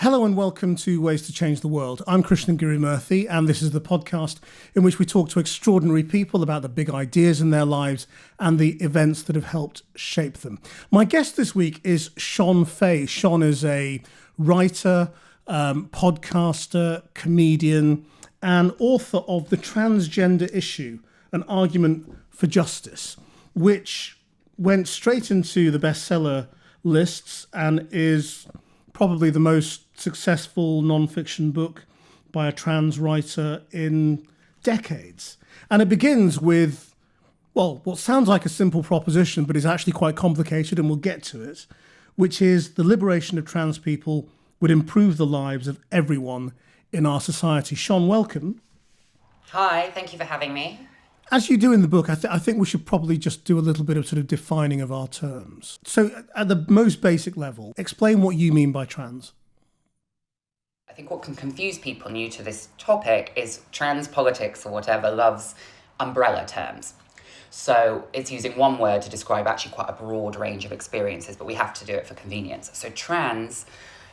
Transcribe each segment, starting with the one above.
Hello and welcome to Ways to Change the World. I'm Krishnan Murthy, and this is the podcast in which we talk to extraordinary people about the big ideas in their lives and the events that have helped shape them. My guest this week is Shon Faye. Shon is a writer, podcaster, comedian, and author of The Transgender Issue, an argument for justice, which went straight into the bestseller lists and is probably the most successful non-fiction book by a trans writer in decades. And it begins with, well, what sounds like a simple proposition, but is actually quite complicated, and we'll get to it, which is the liberation of trans people would improve the lives of everyone in our society. Shon, welcome. Hi, thank you for having me. As you do in the book, I think we should probably just do a little bit of sort of defining of our terms. So at the most basic level, explain what you mean by trans. I think what can confuse people new to this topic is trans politics or whatever loves umbrella terms. So it's using one word to describe actually quite a broad range of experiences, but we have to do it for convenience. So trans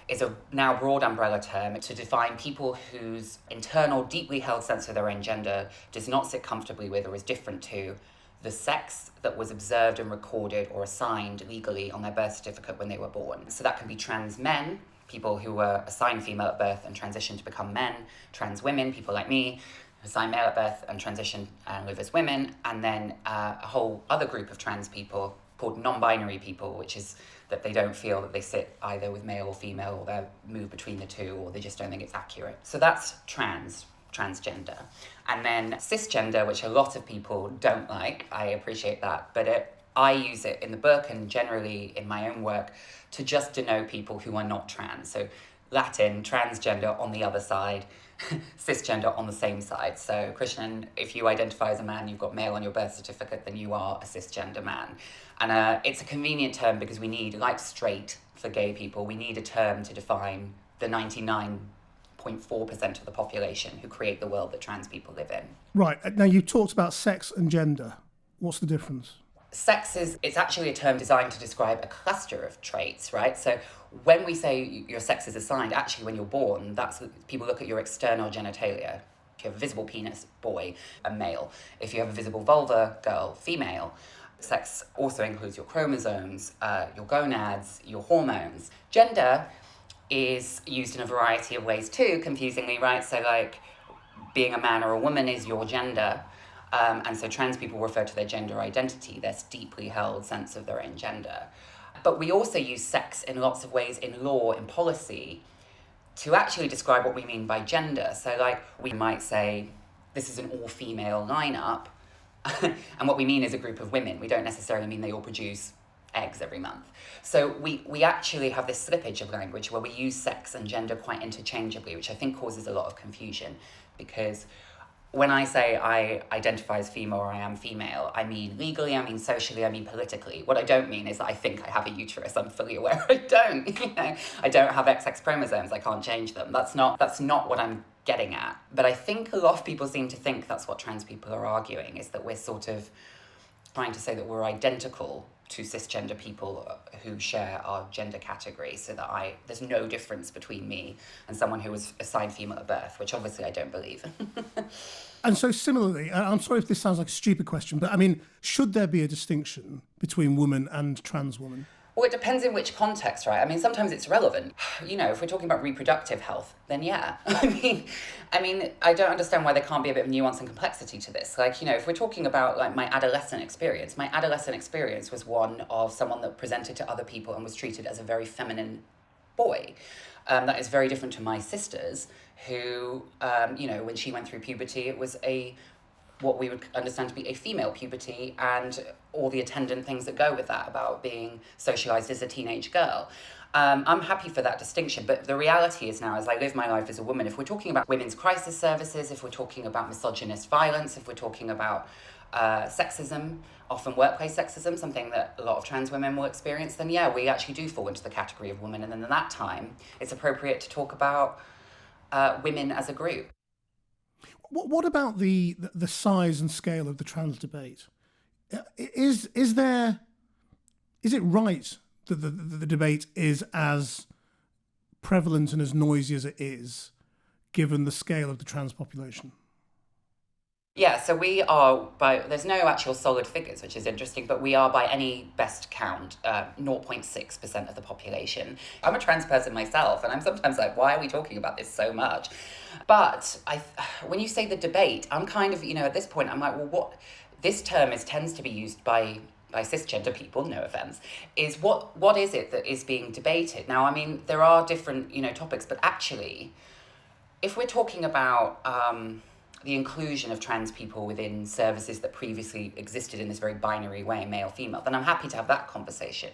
is a now broad umbrella term to define people whose internal, deeply held sense of their own gender does not sit comfortably with or is different to the sex that was observed and recorded or assigned legally on their birth certificate when they were born. So that can be trans men, people who were assigned female at birth and transitioned to become men, trans women, people like me, assigned male at birth and transitioned and live as women, and then a whole other group of trans people called non-binary people, which is that they don't feel that they sit either with male or female, or they move between the two, or they just don't think it's accurate. So that's transgender. And then cisgender, which a lot of people don't like, I appreciate that, but I use it in the book and generally in my own work to just denote people who are not trans. So Latin, transgender on the other side, cisgender on the same side. So Krishnan, if you identify as a man, you've got male on your birth certificate, then you are a cisgender man. And it's a convenient term because we need, like straight for gay people, we need a term to define the 99.4% of the population who create the world that trans people live in. Right. Now, you talked about sex and gender. What's the difference? Sex it's actually a term designed to describe a cluster of traits, right? So when we say your sex is assigned, actually when you're born, people look at your external genitalia. If you have a visible penis, boy, a male. If you have a visible vulva, girl, female. Sex also includes your chromosomes, your gonads, your hormones. Gender is used in a variety of ways too, confusingly, right? So like being a man or a woman is your gender. And so trans people refer to their gender identity, their deeply held sense of their own gender. But we also use sex in lots of ways in law, in policy, to actually describe what we mean by gender. So like we might say, this is an all-female lineup, and what we mean is a group of women. We don't necessarily mean they all produce eggs every month. So we actually have this slippage of language where we use sex and gender quite interchangeably, which I think causes a lot of confusion, because when I say I identify as female or I am female, I mean legally, I mean socially, I mean politically. What I don't mean is that I think I have a uterus. I'm fully aware I don't. I don't have XX chromosomes. I can't change them. That's not what I'm getting at. But I think a lot of people seem to think that's what trans people are arguing, is that we're sort of trying to say that we're identical to cisgender people who share our gender category, so that there's no difference between me and someone who was assigned female at birth, which obviously I don't believe. And so similarly, I'm sorry if this sounds like a stupid question, but I mean, should there be a distinction between woman and trans woman? Well, it depends in which context, right? I mean, sometimes it's relevant. If we're talking about reproductive health, then yeah. I mean, I don't understand why there can't be a bit of nuance and complexity to this. Like, if we're talking about like my adolescent experience was one of someone that presented to other people and was treated as a very feminine boy. That is very different to my sisters who, when she went through puberty, it was what we would understand to be a female puberty and all the attendant things that go with that about being socialized as a teenage girl. I'm happy for that distinction, but the reality is now, as I live my life as a woman, if we're talking about women's crisis services, if we're talking about misogynist violence, if we're talking about sexism, often workplace sexism, something that a lot of trans women will experience, then yeah, we actually do fall into the category of women. And then at that time, it's appropriate to talk about women as a group. What about the size and scale of the trans debate? Is it right that the debate is as prevalent and as noisy as it is, given the scale of the trans population? Yeah, so we are there's no actual solid figures, which is interesting, but we are by any best count, 0.6% of the population. I'm a trans person myself, and I'm sometimes like, why are we talking about this so much? But when you say the debate, I'm kind of, at this point, I'm like, well, what this term tends to be used by cisgender people, no offense, is what is it that is being debated? Now, I mean, there are different, topics, but actually, if we're talking about the inclusion of trans people within services that previously existed in this very binary way, male, female, then I'm happy to have that conversation.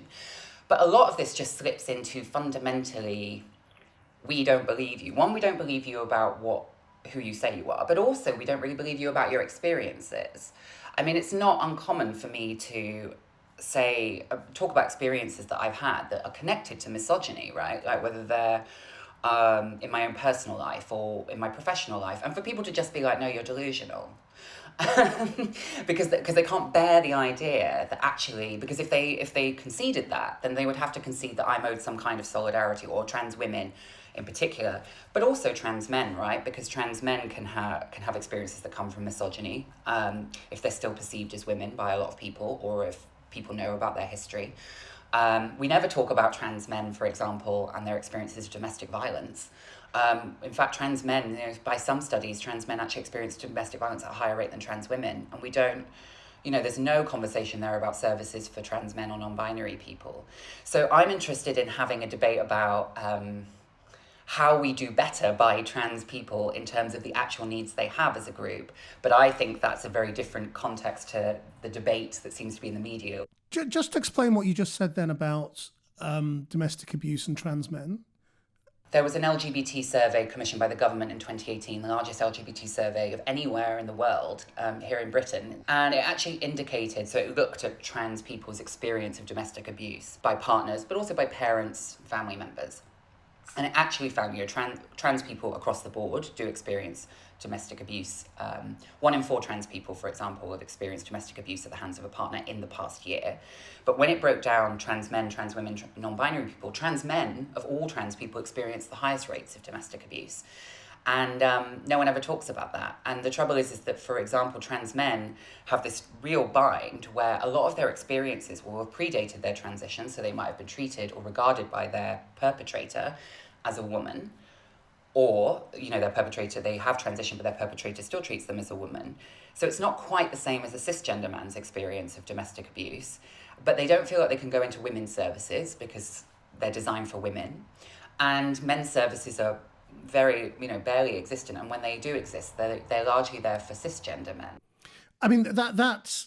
But a lot of this just slips into fundamentally, we don't believe you. One, we don't believe you about who you say you are, but also we don't really believe you about your experiences. I mean, it's not uncommon for me to talk about experiences that I've had that are connected to misogyny, right? Like whether they're in my own personal life or in my professional life, and for people to just be like, no, you're delusional. because they can't bear the idea that actually, because if they conceded that, then they would have to concede that I'm owed some kind of solidarity, or trans women in particular, but also trans men, right? Because trans men can have experiences that come from misogyny, if they're still perceived as women by a lot of people, or if people know about their history. We never talk about trans men, for example, and their experiences of domestic violence. In fact, trans men, by some studies, trans men actually experience domestic violence at a higher rate than trans women. And we don't, there's no conversation there about services for trans men or non-binary people. So I'm interested in having a debate about how we do better by trans people in terms of the actual needs they have as a group. But I think that's a very different context to the debate that seems to be in the media. Just explain what you just said then about domestic abuse and trans men. There was an LGBT survey commissioned by the government in 2018, the largest LGBT survey of anywhere in the world, here in Britain. And it actually indicated, so it looked at trans people's experience of domestic abuse by partners, but also by parents, family members. And it actually found, trans people across the board do experience domestic abuse. 1 in 4 trans people, for example, have experienced domestic abuse at the hands of a partner in the past year. But when it broke down trans men, trans women, non-binary people, trans men of all trans people experience the highest rates of domestic abuse. And no one ever talks about that. And the trouble is that, for example, trans men have this real bind where a lot of their experiences will have predated their transition, so they might have been treated or regarded by their perpetrator as a woman, or, their perpetrator, they have transitioned, but their perpetrator still treats them as a woman. So it's not quite the same as a cisgender man's experience of domestic abuse, but they don't feel like they can go into women's services because they're designed for women. And men's services are very, barely existent. And when they do exist, they're largely there for cisgender men. I mean, that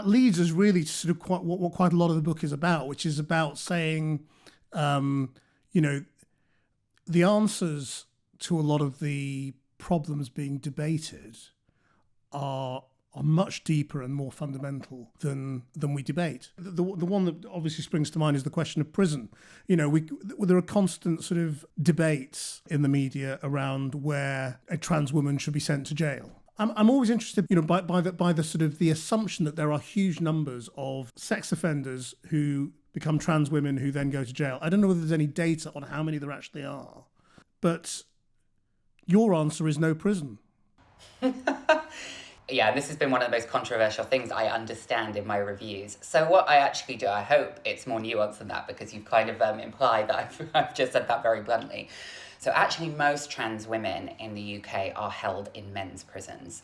leads us really to sort of what quite a lot of the book is about, which is about saying, the answers to a lot of the problems being debated are much deeper and more fundamental than we debate. The one that obviously springs to mind is the question of prison. There are constant sort of debates in the media around where a trans woman should be sent to jail. I'm always interested, by the sort of the assumption that there are huge numbers of sex offenders who become trans women who then go to jail. I don't know whether there's any data on how many there actually are, but your answer is no prison. Yeah, this has been one of the most controversial things I understand in my reviews. So what I actually do, I hope it's more nuanced than that, because you've kind of implied that I've just said that very bluntly. So actually most trans women in the UK are held in men's prisons.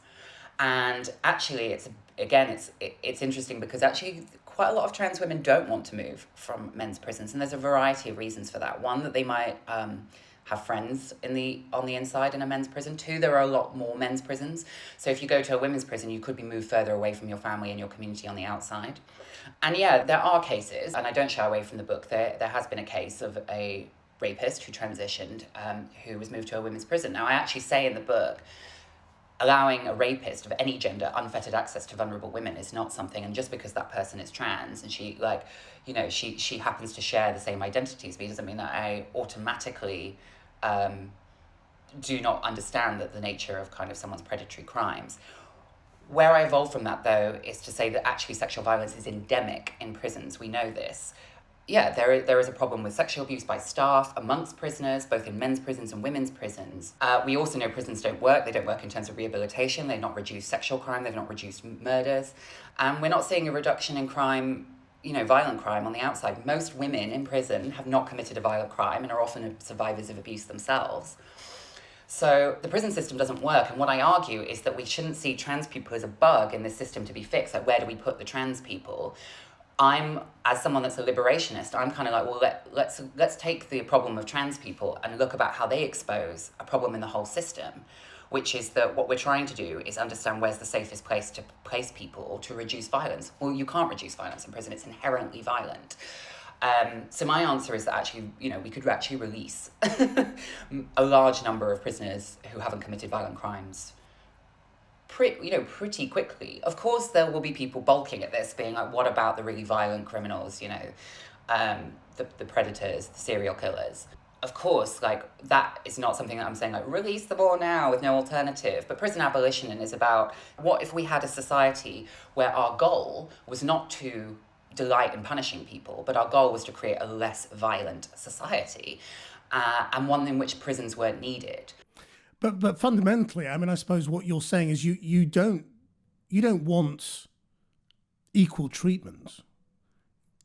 And actually it's interesting because actually quite a lot of trans women don't want to move from men's prisons. And there's a variety of reasons for that. One, that they might have friends on the inside in a men's prison. 2, there are a lot more men's prisons. So if you go to a women's prison, you could be moved further away from your family and your community on the outside. And yeah, there are cases, and I don't shy away from the book, there has been a case of a rapist who transitioned, who was moved to a women's prison. Now, I actually say in the book, allowing a rapist of any gender unfettered access to vulnerable women is not something, and just because that person is trans and she happens to share the same identity as me doesn't mean that I automatically do not understand that the nature of kind of someone's predatory crimes. Where I evolved from that, though, is to say that actually sexual violence is endemic in prisons. We know this. yeah, there is a problem with sexual abuse by staff amongst prisoners, both in men's prisons and women's prisons. We also know prisons don't work. They don't work in terms of rehabilitation. They've not reduced sexual crime. They've not reduced murders. And we're not seeing a reduction in crime, violent crime on the outside. Most women in prison have not committed a violent crime and are often survivors of abuse themselves. So the prison system doesn't work. And what I argue is that we shouldn't see trans people as a bug in this system to be fixed. Like, where do we put the trans people? As someone that's a liberationist, I'm kind of like, well, let's take the problem of trans people and look about how they expose a problem in the whole system, which is that what we're trying to do is understand where's the safest place to place people or to reduce violence. Well, you can't reduce violence in prison. It's inherently violent. So my answer is that actually, we could actually release a large number of prisoners who haven't committed violent crimes pretty quickly. Of course, there will be people balking at this, being like, what about the really violent criminals, the predators, the serial killers? Of course, that is not something that I'm saying, release them all now with no alternative. But prison abolition is about, what if we had a society where our goal was not to delight in punishing people, but our goal was to create a less violent society, and one in which prisons weren't needed. But fundamentally, I suppose what you're saying is you don't want equal treatment.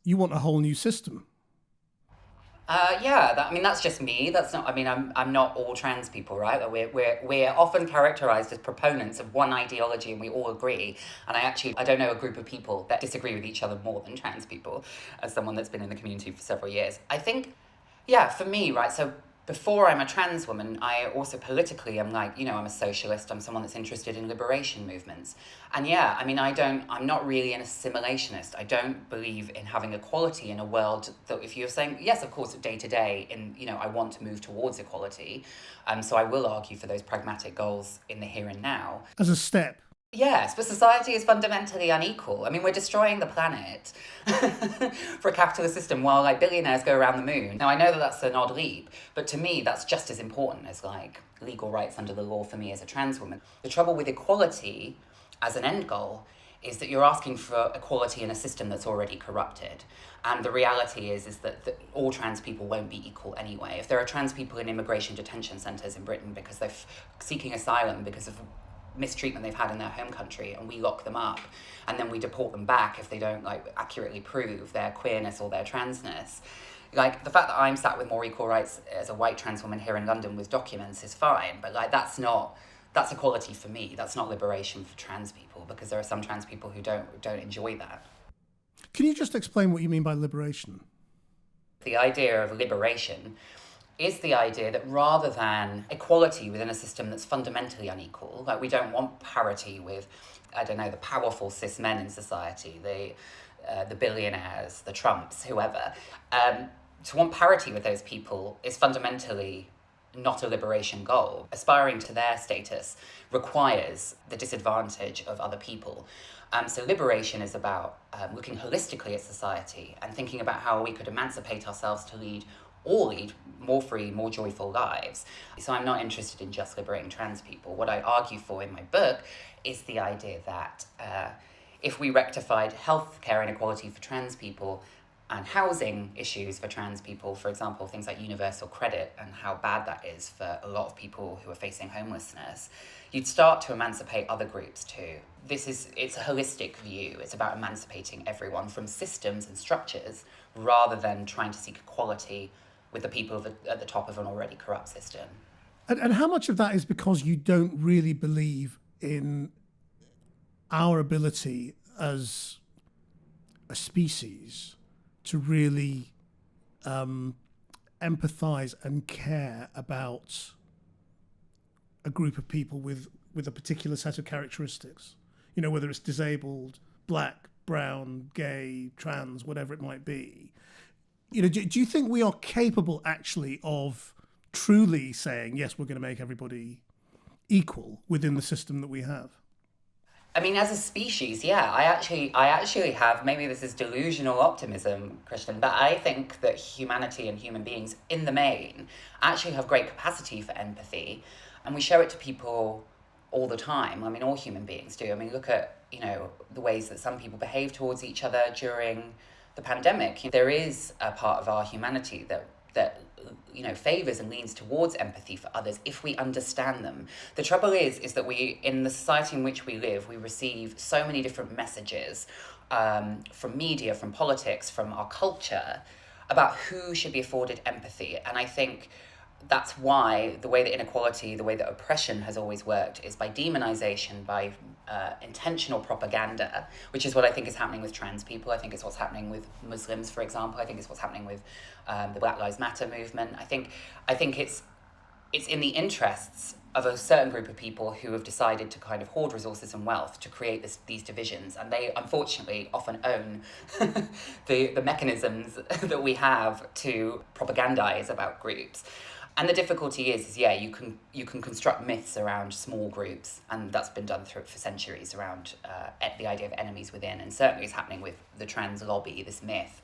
You want a whole new system. That's just me. That's not. I'm not all trans people, right? We're often characterized as proponents of one ideology, and we all agree. And I don't know a group of people that disagree with each other more than trans people. As someone that's been in the community for several years, I think, for me, right. So before I'm a trans woman, I also politically am I'm a socialist. I'm someone that's interested in liberation movements. And I'm not really an assimilationist. I don't believe in having equality in a world that, if you're saying, yes, of course, day to day, I want to move towards equality. So I will argue for those pragmatic goals in the here and now. As a step. Yes, but society is fundamentally unequal. We're destroying the planet for a capitalist system while billionaires go around the moon. Now, I know that that's an odd leap, but to me, that's just as important as legal rights under the law for me as a trans woman. The trouble with equality as an end goal is that you're asking for equality in a system that's already corrupted. And the reality is that all trans people won't be equal anyway. If there are trans people in immigration detention centres in Britain because they're seeking asylum because of mistreatment they've had in their home country, and we lock them up and then we deport them back if they don't accurately prove their queerness or their transness, the fact that I'm sat with more equal rights as a white trans woman here in London with documents is fine, but that's equality for me. That's not liberation for trans people, because there are some trans people who don't enjoy that. Can you just explain what you mean by liberation? The idea of liberation is the idea that rather than equality within a system that's fundamentally unequal, we don't want parity with, the powerful cis men in society, the billionaires, the Trumps, whoever. To want parity with those people is fundamentally not a liberation goal. Aspiring to their status requires the disadvantage of other people. So liberation is about looking holistically at society and thinking about how we could emancipate ourselves to lead more free, more joyful lives. So I'm not interested in just liberating trans people. What I argue for in my book is the idea that if we rectified healthcare inequality for trans people and housing issues for trans people, for example, things like universal credit and how bad that is for a lot of people who are facing homelessness, you'd start to emancipate other groups too. It's a holistic view. It's about emancipating everyone from systems and structures rather than trying to seek equality with the people at the top of an already corrupt system. And how much of that is because you don't really believe in our ability as a species to really empathise and care about a group of people with a particular set of characteristics? Whether it's disabled, black, brown, gay, trans, whatever it might be. Do you think we are capable actually of truly saying, yes, we're going to make everybody equal within the system that we have? As a species, yeah, I actually have, maybe this is delusional optimism, Krishnan, but I think that humanity and human beings in the main actually have great capacity for empathy, and we show it to people all the time. All human beings do. Look at, the ways that some people behave towards each other during the pandemic, there is a part of our humanity that favors and leans towards empathy for others if we understand them. The trouble is that we, in the society in which we live, we receive so many different messages from media, from politics, from our culture, about who should be afforded empathy. And I think that's why the way that inequality, the way that oppression has always worked is by demonization, by intentional propaganda, which is what I think is happening with trans people. I think it's what's happening with Muslims, for example. I think it's what's happening with the Black Lives Matter movement. I think it's in the interests of a certain group of people who have decided to kind of hoard resources and wealth to create these divisions. And they, unfortunately, often own the mechanisms that we have to propagandize about groups. And the difficulty is you can construct myths around small groups, and that's been done for centuries around the idea of enemies within, and certainly it's happening with the trans lobby, this myth.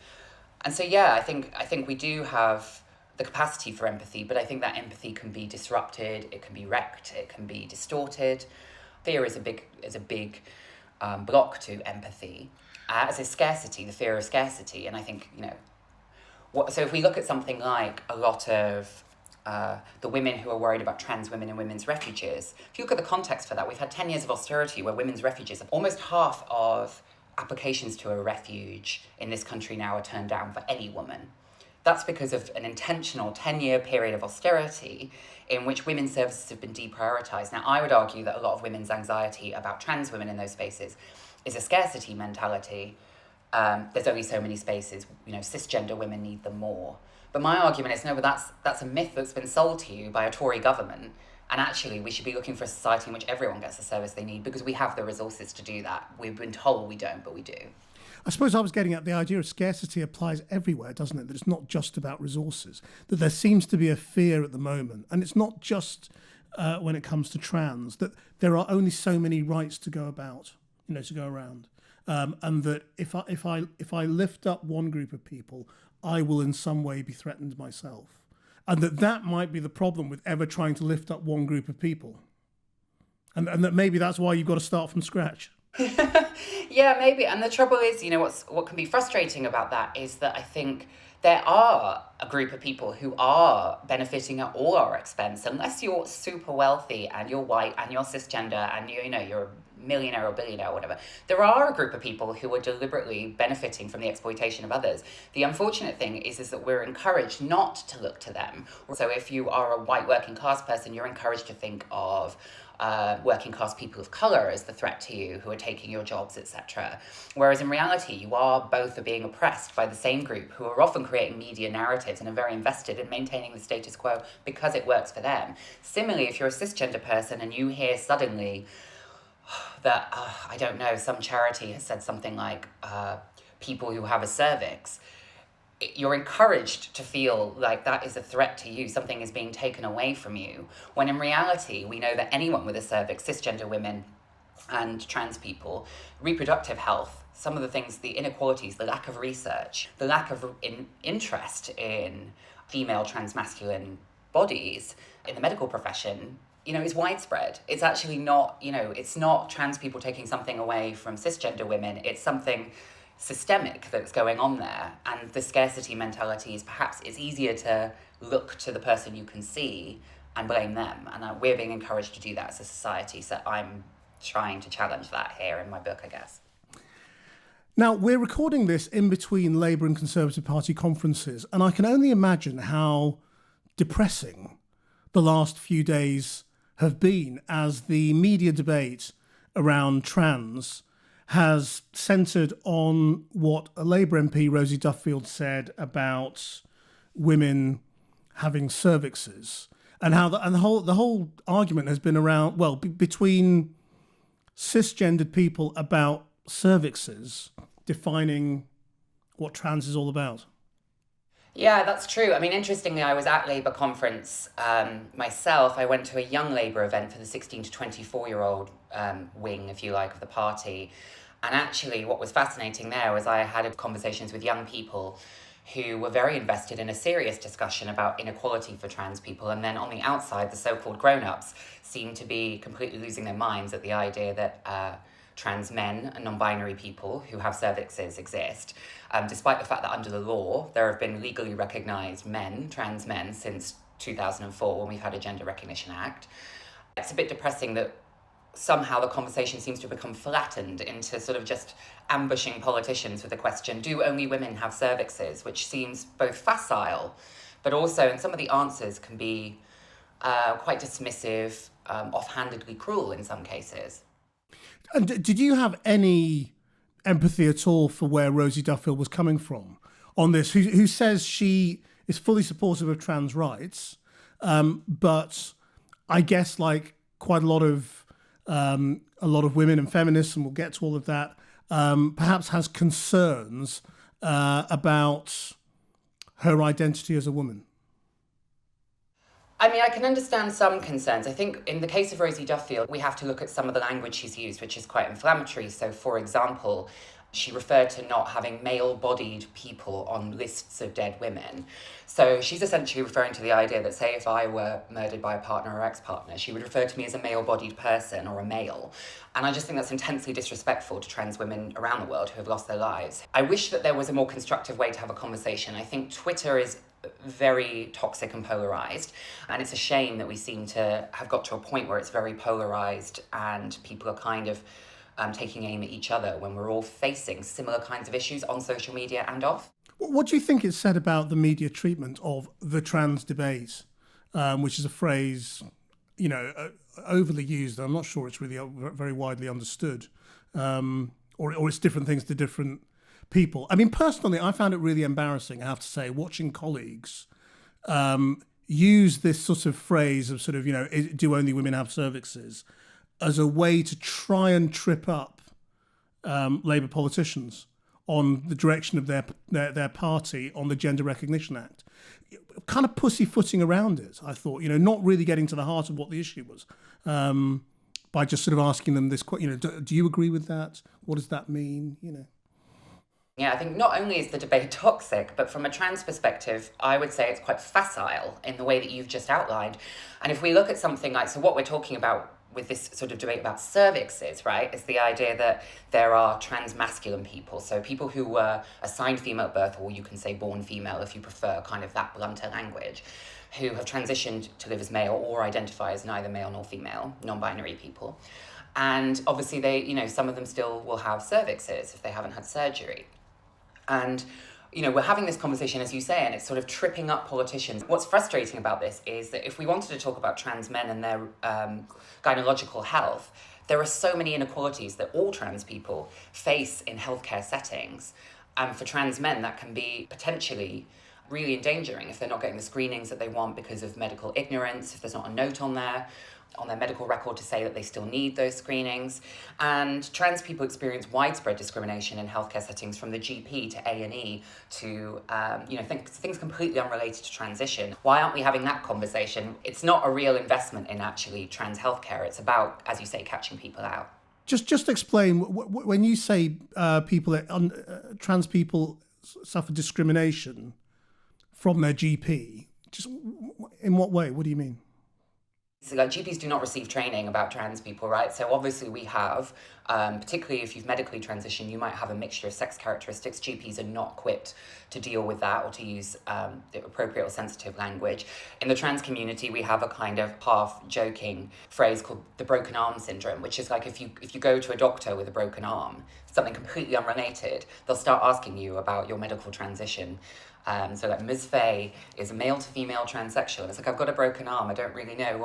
And so, I think we do have the capacity for empathy, but I think that empathy can be disrupted, it can be wrecked, it can be distorted. Fear is a big block to empathy, as is scarcity, the fear of scarcity. And I think, so if we look at something like a lot of the women who are worried about trans women and women's refuges, if you look at the context for that, we've had 10 years of austerity where women's refuges, almost half of applications to a refuge in this country now are turned down for any woman. That's because of an intentional 10-year period of austerity in which women's services have been deprioritised. Now, I would argue that a lot of women's anxiety about trans women in those spaces is a scarcity mentality. There's only so many spaces, cisgender women need them more. But my argument is, no, but that's a myth that's been sold to you by a Tory government. And actually, we should be looking for a society in which everyone gets the service they need because we have the resources to do that. We've been told we don't, but we do. I suppose I was getting at the idea of scarcity applies everywhere, doesn't it? That it's not just about resources, that there seems to be a fear at the moment. And it's not just when it comes to trans, that there are only so many rights to go about, to go around. And that if I lift up one group of people, I will in some way be threatened myself. And that might be the problem with ever trying to lift up one group of people. And that maybe that's why you've got to start from scratch. Yeah, maybe. And the trouble is, what can be frustrating about that is that I think there are a group of people who are benefiting at all our expense, unless you're super wealthy and you're white and you're cisgender and you're a millionaire or billionaire or whatever. There are a group of people who are deliberately benefiting from the exploitation of others. The unfortunate thing is that we're encouraged not to look to them. So if you are a white working class person, you're encouraged to think of working class people of colour as the threat to you who are taking your jobs, etc. Whereas in reality, you are both being oppressed by the same group who are often creating media narratives and are very invested in maintaining the status quo because it works for them. Similarly, if you're a cisgender person and you hear suddenly that, I don't know, some charity has said something like people who have a cervix, you're encouraged to feel like that is a threat to you, something is being taken away from you, when in reality we know that anyone with a cervix, cisgender women and trans people, reproductive health, some of the things, the inequalities, the lack of research, the lack of interest in female transmasculine bodies in the medical profession, is widespread. It's actually not, it's not trans people taking something away from cisgender women, it's something systemic that's going on there. And the scarcity mentality is perhaps it's easier to look to the person you can see and blame them. And we're being encouraged to do that as a society. So I'm trying to challenge that here in my book, I guess. Now, we're recording this in between Labour and Conservative Party conferences, and I can only imagine how depressing the last few days have been as the media debate around trans has centred on what a Labour MP, Rosie Duffield, said about women having cervixes, and how the whole argument has been around, between cisgendered people about cervixes defining what trans is all about. Yeah, that's true. I mean, interestingly, I was at Labour conference myself. I went to a young Labour event for the 16 to 24-year-old wing, if you like, of the party. And actually, what was fascinating there was I had conversations with young people who were very invested in a serious discussion about inequality for trans people. And then on the outside, the so-called grown-ups seemed to be completely losing their minds at the idea that trans men and non-binary people who have cervixes exist, despite the fact that under the law, there have been legally recognised men, trans men, since 2004 when we've had a Gender Recognition Act. It's a bit depressing that somehow the conversation seems to become flattened into sort of just ambushing politicians with the question, do only women have cervixes? Which seems both facile, but also, and some of the answers can be quite dismissive, offhandedly cruel in some cases. And did you have any empathy at all for where Rosie Duffield was coming from on this, who says she is fully supportive of trans rights, but I guess like quite a lot of women and feminists, and we'll get to all of that, perhaps has concerns about her identity as a woman? I mean, I can understand some concerns. I think in the case of Rosie Duffield, we have to look at some of the language she's used, which is quite inflammatory. So, for example, she referred to not having male-bodied people on lists of dead women. So she's essentially referring to the idea that, say, if I were murdered by a partner or ex-partner, she would refer to me as a male-bodied person or a male. And I just think that's intensely disrespectful to trans women around the world who have lost their lives. I wish that there was a more constructive way to have a conversation. I think Twitter is very toxic and polarized, and it's a shame that we seem to have got to a point where it's very polarized and people are kind of taking aim at each other when we're all facing similar kinds of issues on social media and off. What do you think is said about the media treatment of the trans debate, which is a phrase, overly used? I'm not sure it's really very widely understood, or it's different things to different people. I mean, personally, I found it really embarrassing, I have to say, watching colleagues use this sort of phrase of sort of, do only women have cervixes, as a way to try and trip up Labour politicians on the direction of their party on the Gender Recognition Act. Kind of pussyfooting around it, I thought, not really getting to the heart of what the issue was, by just sort of asking them this, do you agree with that? What does that mean? Yeah, I think not only is the debate toxic, but from a trans perspective, I would say it's quite facile in the way that you've just outlined. And if we look at something like, so what we're talking about with this sort of debate about cervixes, right, is the idea that there are trans masculine people, so people who were assigned female at birth, or you can say born female if you prefer kind of that blunter language, who have transitioned to live as male or identify as neither male nor female, non-binary people. And obviously they, some of them still will have cervixes if they haven't had surgery. And we're having this conversation, as you say, and it's sort of tripping up politicians. What's frustrating about this is that if we wanted to talk about trans men and their gynecological health, there are so many inequalities that all trans people face in healthcare settings. And for trans men, that can be potentially really endangering if they're not getting the screenings that they want because of medical ignorance, if there's not a note on their medical record to say that they still need those screenings. And trans people experience widespread discrimination in healthcare settings, from the GP to A&E to, things completely unrelated to transition. Why aren't we having that conversation? It's not a real investment in actually trans healthcare. It's about, as you say, catching people out. Just explain, when you say trans people suffer discrimination from their GP, just in what way? What do you mean? So GPs do not receive training about trans people, right? So obviously we have, particularly if you've medically transitioned, you might have a mixture of sex characteristics. GPs are not equipped to deal with that or to use the appropriate or sensitive language. In the trans community, we have a kind of half-joking phrase called the broken arm syndrome, which is like if you go to a doctor with a broken arm, something completely unrelated, they'll start asking you about your medical transition. So like Ms. Faye is a male to female transsexual. And it's like, I've got a broken arm. I don't really know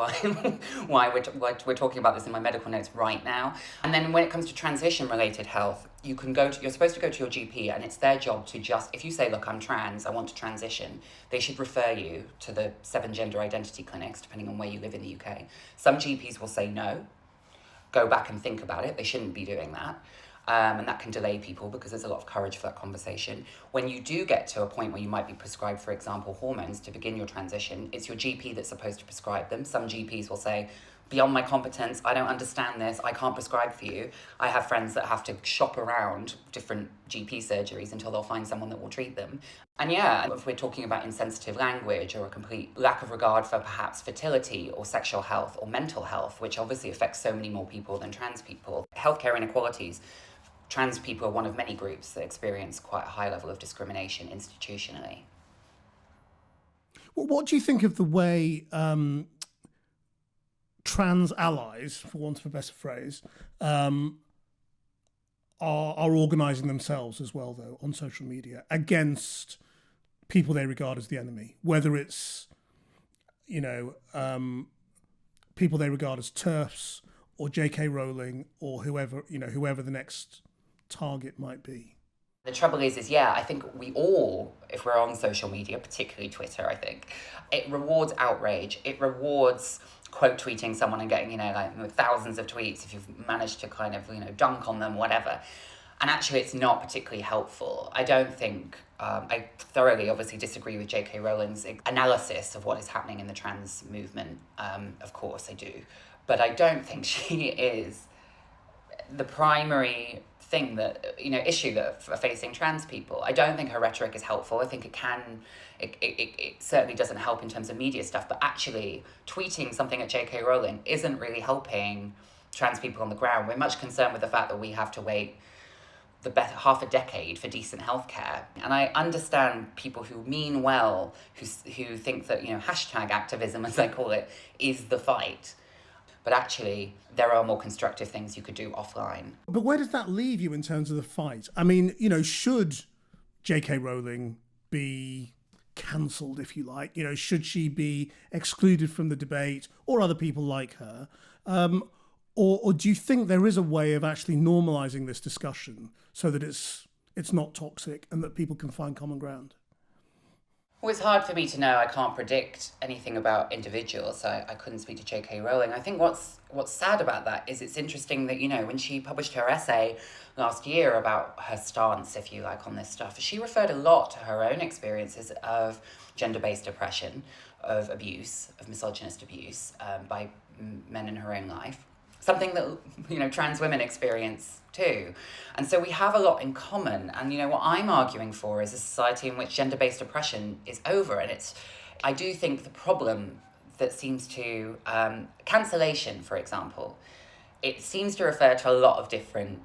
why we're talking about this in my medical notes right now. And then when it comes to transition related health, you're supposed to go to your GP, and it's their job to if you say, look, I'm trans, I want to transition, they should refer you to the 7 gender identity clinics, depending on where you live in the UK. Some GPs will say no, go back and think about it. They shouldn't be doing that. And that can delay people because there's a lot of courage for that conversation. When you do get to a point where you might be prescribed, for example, hormones to begin your transition, it's your GP that's supposed to prescribe them. Some GPs will say, beyond my competence. I don't understand this. I can't prescribe for you. I have friends that have to shop around different GP surgeries until they'll find someone that will treat them. And yeah, if we're talking about insensitive language or a complete lack of regard for perhaps fertility or sexual health or mental health, which obviously affects so many more people than trans people, healthcare inequalities, trans people are one of many groups that experience quite a high level of discrimination institutionally. Well, what do you think of the way trans allies, for want of a better phrase, are organising themselves as well, though, on social media against people they regard as the enemy, whether it's, people they regard as TERFs or JK Rowling or whoever the next target might be? The trouble is, yeah, I think we all, if we're on social media, particularly Twitter, I think, it rewards outrage. It rewards quote tweeting someone and getting, thousands of tweets if you've managed to kind of, dunk on them, whatever. And actually, it's not particularly helpful. I don't think, I thoroughly obviously disagree with JK Rowling's analysis of what is happening in the trans movement. Of course I do. But I don't think she is the primary thing that, issue that are facing trans people. I don't think her rhetoric is helpful. I think it certainly doesn't help in terms of media stuff, but actually tweeting something at JK Rowling isn't really helping trans people on the ground. We're much concerned with the fact that we have to wait the better half a decade for decent healthcare. And I understand people who mean well, who think that, hashtag activism, as I call it, is the fight. But actually, there are more constructive things you could do offline. But where does that leave you in terms of the fight? I mean, should JK Rowling be cancelled, if you like? Should she be excluded from the debate, or other people like her? Or do you think there is a way of actually normalising this discussion so that it's not toxic and that people can find common ground? Well, it's hard for me to know. I can't predict anything about individuals, so I couldn't speak to JK Rowling. I think what's sad about that is it's interesting that, when she published her essay last year about her stance, if you like, on this stuff, she referred a lot to her own experiences of gender-based oppression, of abuse, of misogynist abuse by men in her own life. Something that, trans women experience too. And so we have a lot in common. And, what I'm arguing for is a society in which gender-based oppression is over. And I do think the problem that seems to, cancellation, for example, it seems to refer to a lot of different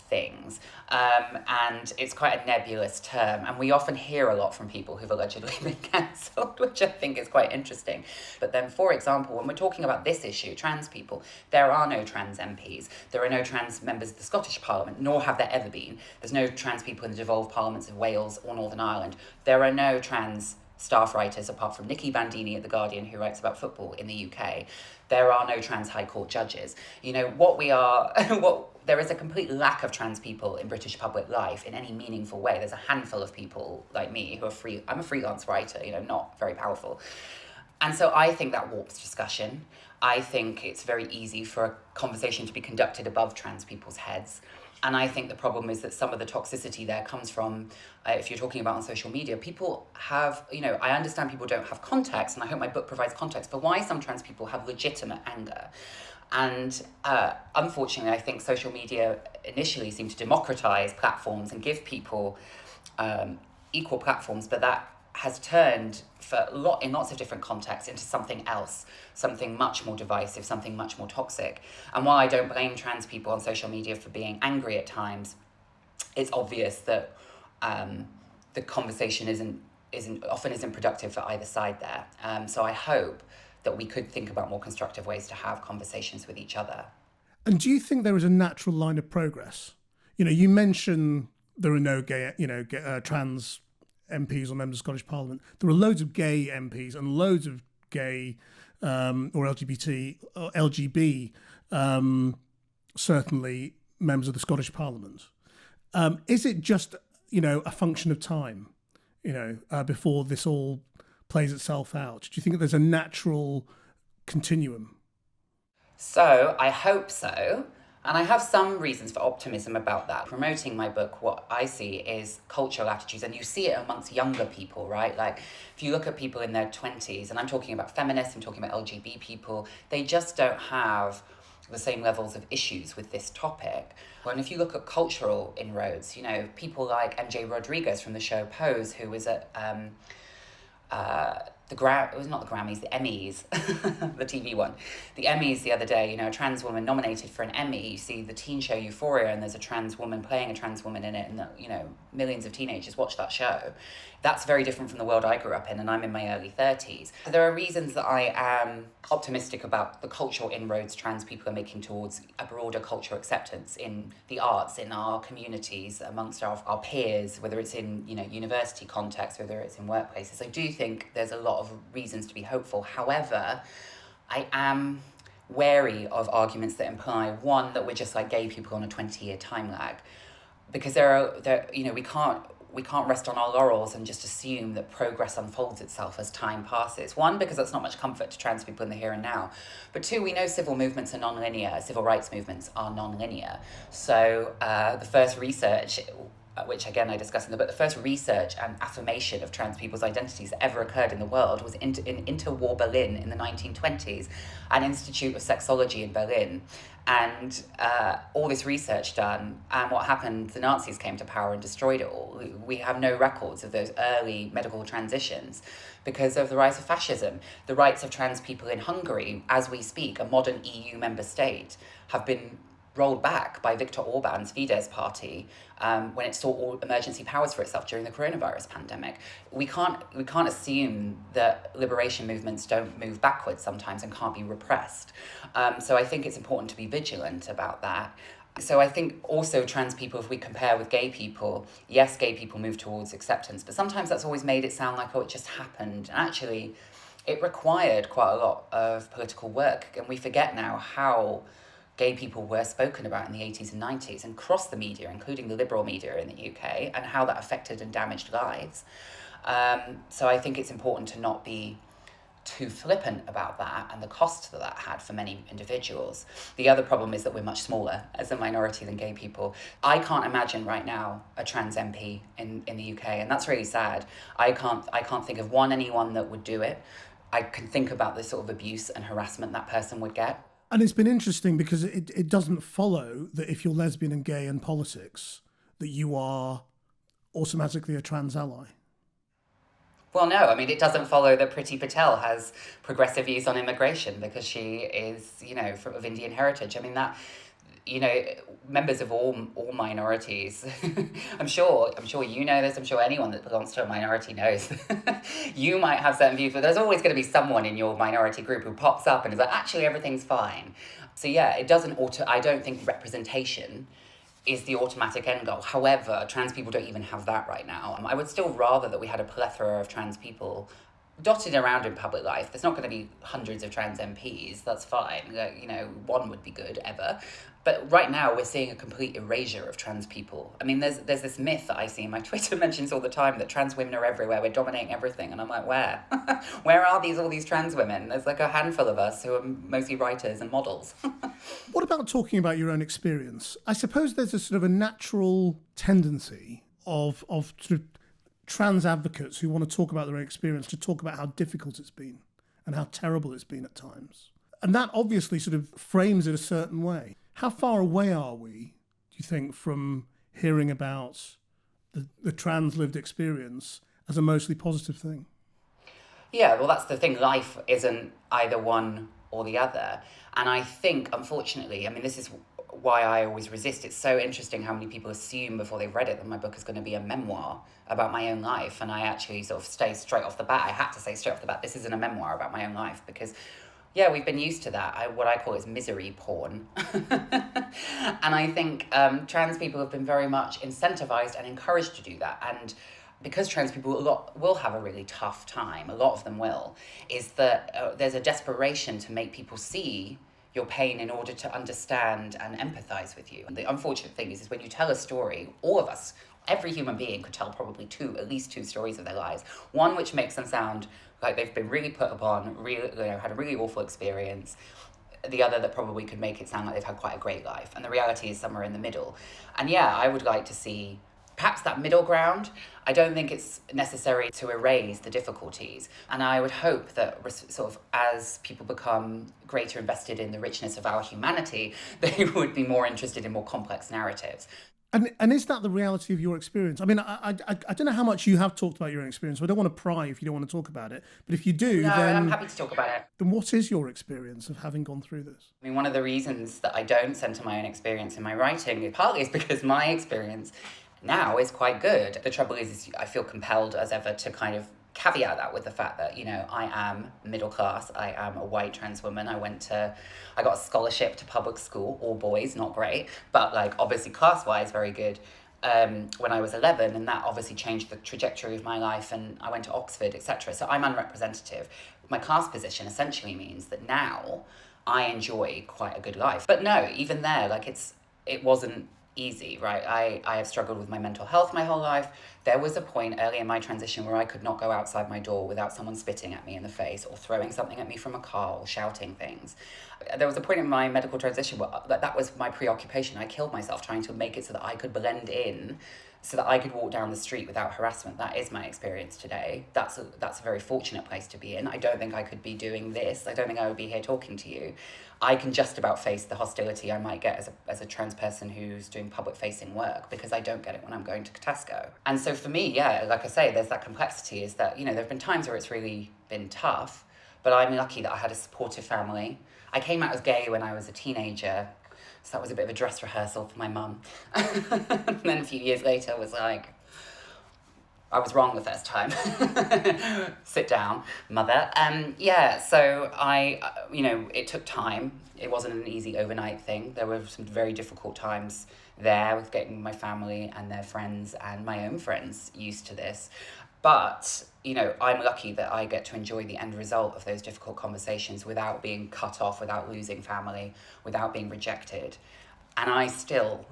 things. And it's quite a nebulous term. And we often hear a lot from people who've allegedly been cancelled, which I think is quite interesting. But then, for example, when we're talking about this issue, trans people, there are no trans MPs. There are no trans members of the Scottish Parliament, nor have there ever been. There's no trans people in the devolved parliaments of Wales or Northern Ireland. There are no trans staff writers apart from Nikki Bandini at The Guardian, who writes about football in the UK. There are no trans High Court judges. There is a complete lack of trans people in British public life in any meaningful way. There's a handful of people like me who are free. I'm a freelance writer, not very powerful. And so I think that warps discussion. I think it's very easy for a conversation to be conducted above trans people's heads. And I think the problem is that some of the toxicity there comes from, if you're talking about on social media, people have, I understand people don't have context, and I hope my book provides context for why some trans people have legitimate anger. And unfortunately, I think social media initially seemed to democratize platforms and give people equal platforms, but that has turned in lots of different contexts into something else, something much more divisive, something much more toxic. And while I don't blame trans people on social media for being angry at times, it's obvious that the conversation isn't productive for either side there. So I hope that we could think about more constructive ways to have conversations with each other. And do you think there is a natural line of progress? You mention there are no gay, trans MPs or members of Scottish Parliament. There are loads of gay MPs and loads of gay or LGBT or LGB, certainly members of the Scottish Parliament. Is it just, a function of time, before this all plays itself out? Do you think that there's a natural continuum? So I hope so. And I have some reasons for optimism about that. Promoting my book, what I see is cultural attitudes, and you see it amongst younger people, right? Like, if you look at people in their 20s, and I'm talking about feminists, I'm talking about LGBT people, they just don't have the same levels of issues with this topic. And if you look at cultural inroads, you know, people like MJ Rodriguez from the show Pose, who was at it was not the Grammys, the Emmys, the TV one. The Emmys the other day, you know, a trans woman nominated for an Emmy. You see the teen show Euphoria, and there's a trans woman playing a trans woman in it, and, you know, millions of teenagers watch that show. That's very different from the world I grew up in, and I'm in my early 30s. So there are reasons that I am optimistic about the cultural inroads trans people are making towards a broader cultural acceptance in the arts, in our communities, amongst our peers, whether it's in, you know, university context, whether it's in workplaces. I do think there's a lot of reasons to be hopeful. However, I am wary of arguments that imply, one, that we're just like gay people on a 20-year time lag, because you know, we can't rest on our laurels and just assume that progress unfolds itself as time passes. One, because that's not much comfort to trans people in the here and now. But two, we know civil movements are non-linear, civil rights movements are non-linear. So the first research, which again I discuss in the book, the first research and affirmation of trans people's identities that ever occurred in the world was in interwar Berlin in the 1920s, an Institute of Sexology in Berlin. And all this research done, and what happened, the Nazis came to power and destroyed it all. We have no records of those early medical transitions because of the rise of fascism. The rights of trans people in Hungary, as we speak, a modern EU member state, have been rolled back by Viktor Orban's Fidesz party when it sought all emergency powers for itself during the coronavirus pandemic. We can't assume that liberation movements don't move backwards sometimes and can't be repressed. So I think it's important to be vigilant about that. So I think also trans people, if we compare with gay people, yes, gay people move towards acceptance, but sometimes that's always made it sound like, oh, it just happened. And actually, it required quite a lot of political work, and we forget now how gay people were spoken about in the 80s and 90s and across the media, including the liberal media in the UK, and how that affected and damaged lives. So I think it's important to not be too flippant about that and the cost that had for many individuals. The other problem is that we're much smaller as a minority than gay people. I can't imagine right now a trans MP in the UK, and that's really sad. I can't think of anyone that would do it. I can think about the sort of abuse and harassment that person would get. And it's been interesting because it doesn't follow that if you're lesbian and gay in politics, that you are automatically a trans ally. Well, no, I mean, it doesn't follow that Priti Patel has progressive views on immigration because she is, you know, of Indian heritage. I mean, that, you know, members of all minorities, I'm sure you know this, I'm sure anyone that belongs to a minority knows. You might have certain views, but there's always going to be someone in your minority group who pops up and is like, actually, everything's fine. So yeah, it doesn't I don't think representation is the automatic end goal. However, trans people don't even have that right now. I would still rather that we had a plethora of trans people dotted around in public life. There's not going to be hundreds of trans MPs, that's fine. You know, one would be good, ever. But right now, we're seeing a complete erasure of trans people. I mean, there's this myth that I see in my Twitter mentions all the time that trans women are everywhere, we're dominating everything. And I'm like, where? Where are all these trans women? There's like a handful of us who are mostly writers and models. What about talking about your own experience? I suppose there's a sort of a natural tendency of sort of trans advocates who want to talk about their own experience to talk about how difficult it's been and how terrible it's been at times. And that obviously sort of frames it a certain way. How far away are we, do you think, from hearing about the trans lived experience as a mostly positive thing? Yeah, well, that's the thing. Life isn't either one or the other. And I think, unfortunately, I mean, this is why I always resist. It's so interesting how many people assume before they've read it that my book is going to be a memoir about my own life. And I actually sort of say straight off the bat, I had to say straight off the bat, this isn't a memoir about my own life because, yeah, we've been used to that. What I call is misery porn. And I think trans people have been very much incentivized and encouraged to do that. And because trans people will have a really tough time, a lot of them will, is that there's a desperation to make people see your pain in order to understand and empathize with you. And the unfortunate thing is when you tell a story, all of us, every human being could tell probably at least two stories of their lives. One which makes them sound like they've been really put upon, really, you know, had a really awful experience. the other that probably could make it sound like they've had quite a great life. And the reality is somewhere in the middle. And yeah, I would like to see perhaps that middle ground. I don't think it's necessary to erase the difficulties. And I would hope that sort of as people become greater invested in the richness of our humanity, they would be more interested in more complex narratives. And is that the reality of your experience? I mean, I don't know how much you have talked about your own experience. So I don't want to pry if you don't want to talk about it. But if you do, No, then I'm happy to talk about it. Then what is your experience of having gone through this? I mean, one of the reasons that I don't center my own experience in my writing partly is because my experience now is quite good. The trouble is I feel compelled as ever to kind of caveat that with the fact that, you know, I am middle class, I am a white trans woman. I got a scholarship to public school, all boys, not great, but like obviously class-wise very good when I was 11, and that obviously changed the trajectory of my life, and I went to Oxford, etc. So I'm unrepresentative. My class position essentially means that now I enjoy quite a good life. But no, even there, like it wasn't easy, right? I have struggled with my mental health my whole life. There was a point early in my transition where I could not go outside my door without someone spitting at me in the face or throwing something at me from a car or shouting things. There was a point in my medical transition where that was my preoccupation. I killed myself trying to make it so that I could blend in, so that I could walk down the street without harassment. That is my experience today. That's a very fortunate place to be in. I don't think I could be doing this. I don't think I would be here talking to you. I can just about face the hostility I might get as a trans person who's doing public facing work, because I don't get it when I'm going to Tesco. And so for me, yeah, like I say, there's that complexity, is that, you know, there have been times where it's really been tough, but I'm lucky that I had a supportive family. I came out as gay when I was a teenager, so that was a bit of a dress rehearsal for my mum. And then a few years later was like, I was wrong the first time. Sit down, mother. Yeah, so it took time. It wasn't an easy overnight thing. There were some very difficult times there with getting my family and their friends and my own friends used to this. But, you know, I'm lucky that I get to enjoy the end result of those difficult conversations without being cut off, without losing family, without being rejected. And I still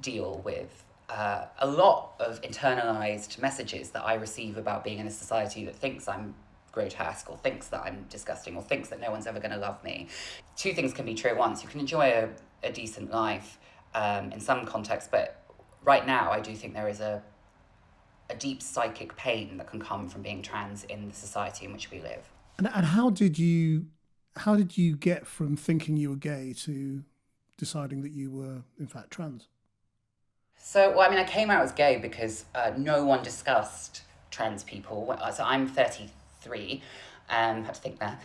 deal with a lot of internalized messages that I receive about being in a society that thinks I'm grotesque, or thinks that I'm disgusting, or thinks that no one's ever going to love me. Two things can be true at once. You can enjoy a decent life in some contexts, but right now I do think there is a deep psychic pain that can come from being trans in the society in which we live. And how did you get from thinking you were gay to deciding that you were in fact trans? So, well, I mean, I came out as gay because no one discussed trans people. So I'm 33, had to think there.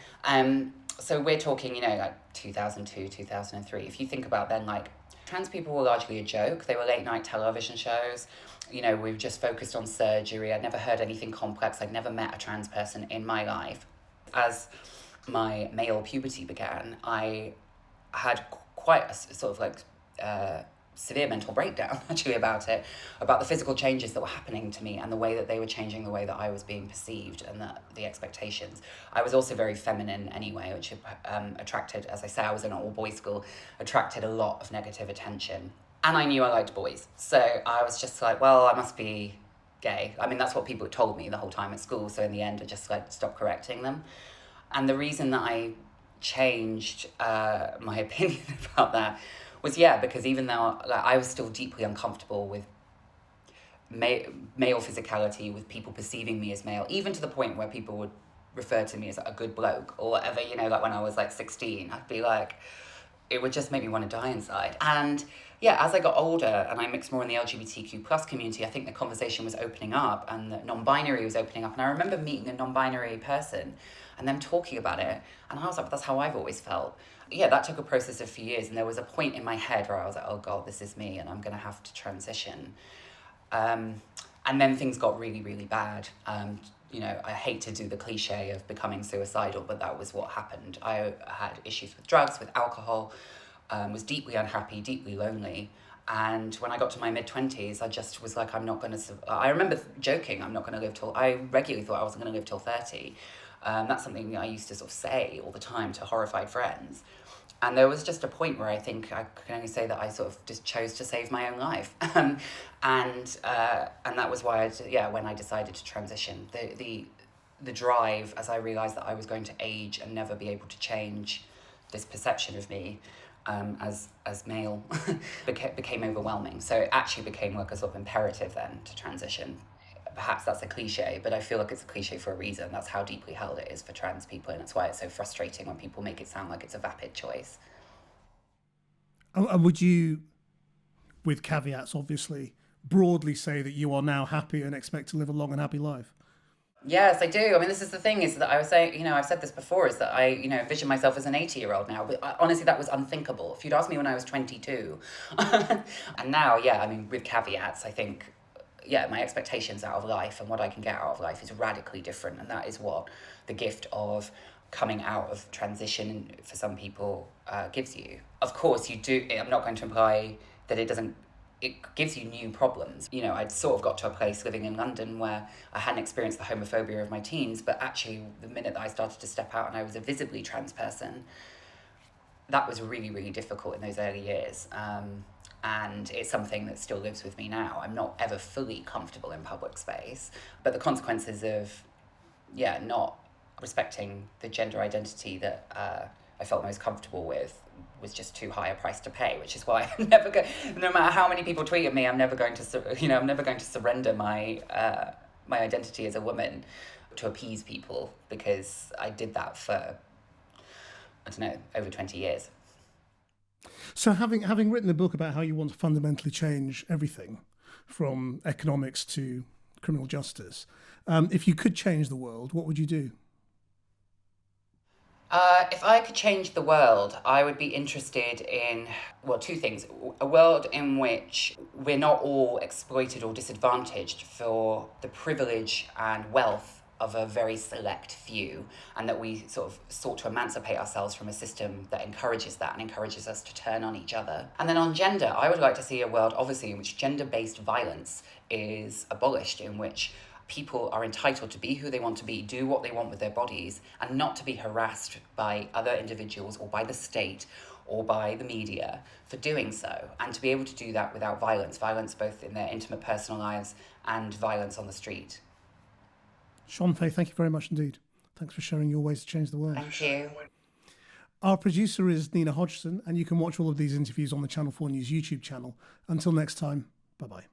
So we're talking, you know, like 2002, 2003. If you think about then, like, trans people were largely a joke. They were late night television shows. You know, we've just focused on surgery. I'd never heard anything complex. I'd never met a trans person in my life. As my male puberty began, I had quite a sort of like severe mental breakdown actually about the physical changes that were happening to me and the way that they were changing the way that I was being perceived and the expectations. I was also very feminine anyway, which attracted, as I say, I was in an all-boys school, attracted a lot of negative attention. And I knew I liked boys. So I was just like, well, I must be gay. I mean, that's what people told me the whole time at school. So in the end, I just like stopped correcting them. And the reason that I changed my opinion about that was, because even though I was still deeply uncomfortable with male physicality, with people perceiving me as male, even to the point where people would refer to me as a good bloke or whatever, you know, like when I was like 16, I'd be like, it would just make me want to die inside. And as I got older and I mixed more in the LGBTQ plus community, I think the conversation was opening up and the non-binary was opening up. And I remember meeting a non-binary person and them talking about it. And I was like, that's how I've always felt. That took a process of a few years. And there was a point in my head where I was like, oh God, this is me and I'm going to have to transition. And then things got really, really bad. You know, I hate to do the cliche of becoming suicidal, but that was what happened. I had issues with drugs, with alcohol, was deeply unhappy, deeply lonely. And when I got to my mid-20s, I just was like, I'm not going to... I remember joking, I'm not going to live till... I regularly thought I wasn't going to live till 30. That's something I used to sort of say all the time to horrified friends. And there was just a point where I think I can only say that I sort of just chose to save my own life. And that was why, when I decided to transition, the drive, as I realised that I was going to age and never be able to change this perception of me as male became overwhelming. So it actually became like a sort of imperative then to transition. Perhaps that's a cliche, but I feel like it's a cliche for a reason. That's how deeply held it is for trans people, and that's why it's so frustrating when people make it sound like it's a vapid choice. And would you, with caveats obviously, broadly say that you are now happy and expect to live a long and happy life? Yes, I do. I mean, this is the thing, is that I was saying, I've said this before, is that I, envision myself as an 80-year-old now. But honestly, that was unthinkable. If you'd asked me when I was 22. And now, yeah, I mean, with caveats, I think, yeah, my expectations out of life and what I can get out of life is radically different. And that is what the gift of coming out of transition for some people gives you. Of course, you do. I'm not going to imply that it gives you new problems. I'd sort of got to a place living in London where I hadn't experienced the homophobia of my teens, but actually the minute that I started to step out and I was a visibly trans person, that was really, really difficult in those early years. And it's something that still lives with me now. I'm not ever fully comfortable in public space, but the consequences of, not respecting the gender identity that I felt most comfortable with was just too high a price to pay, which is why I'm never going. No matter how many people tweet at me, I'm never going to surrender my my identity as a woman to appease people, because I did that for, I don't know, over 20 years. So having written a book about how you want to fundamentally change everything from economics to criminal justice, if you could change the world, what would you do? If I could change the world, I would be interested in, two things. A world in which we're not all exploited or disadvantaged for the privilege and wealth of a very select few, and that we sort of sought to emancipate ourselves from a system that encourages that and encourages us to turn on each other. And then on gender, I would like to see a world, obviously, in which gender-based violence is abolished, in which people are entitled to be who they want to be, do what they want with their bodies, and not to be harassed by other individuals or by the state or by the media for doing so, and to be able to do that without violence both in their intimate personal lives and violence on the street. Shon Faye, thank you very much indeed. Thanks for sharing your ways to change the world. Thank you. Our producer is Nina Hodgson, and you can watch all of these interviews on the Channel 4 News YouTube channel. Until next time, bye-bye.